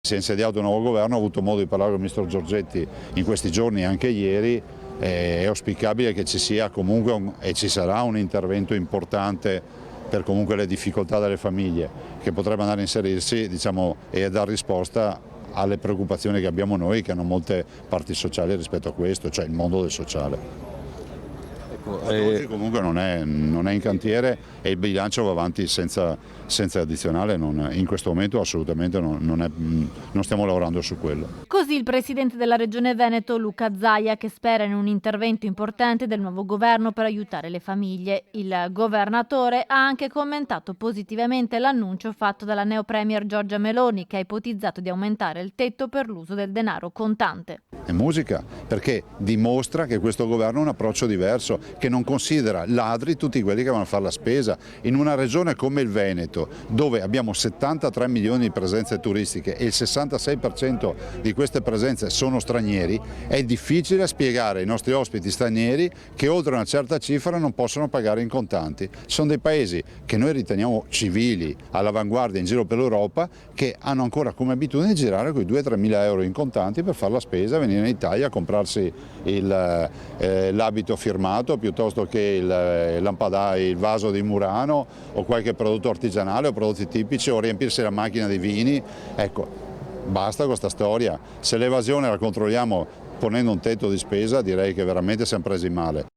Si è insediato un nuovo governo, ho avuto modo di parlare con il ministro Giorgetti in questi giorni e anche ieri, è auspicabile che ci sia comunque e ci sarà un intervento importante per comunque le difficoltà delle famiglie che potrebbero andare a inserirsi, diciamo, e a dar risposta alle preoccupazioni che abbiamo noi, che hanno molte parti sociali rispetto a questo, cioè il mondo del sociale. Oggi comunque non è in cantiere e il bilancio va avanti senza addizionale, in questo momento assolutamente non stiamo lavorando su quello. Così il presidente della regione Veneto Luca Zaia, che spera in un intervento importante del nuovo governo per aiutare le famiglie. Il governatore ha anche commentato positivamente l'annuncio fatto dalla neo premier Giorgia Meloni, che ha ipotizzato di aumentare il tetto per l'uso del denaro contante. È musica, perché dimostra che questo governo ha un approccio diverso, che non considera ladri tutti quelli che vanno a fare la spesa. In una regione come il Veneto, dove abbiamo 73 milioni di presenze turistiche e il 66% di queste presenze sono stranieri, è difficile spiegare ai nostri ospiti stranieri che oltre una certa cifra non possono pagare in contanti. Ci sono dei paesi che noi riteniamo civili, all'avanguardia in giro per l'Europa, che hanno ancora come abitudine di girare con i 2-3 mila euro in contanti per fare la spesa, venire in Italia a comprarsi l'abito firmato piuttosto che il lampadai, il vaso di Murano o qualche prodotto artigianale o prodotti tipici o riempirsi la macchina di vini. Ecco, basta questa storia. Se l'evasione la controlliamo ponendo un tetto di spesa, direi che veramente siamo presi male.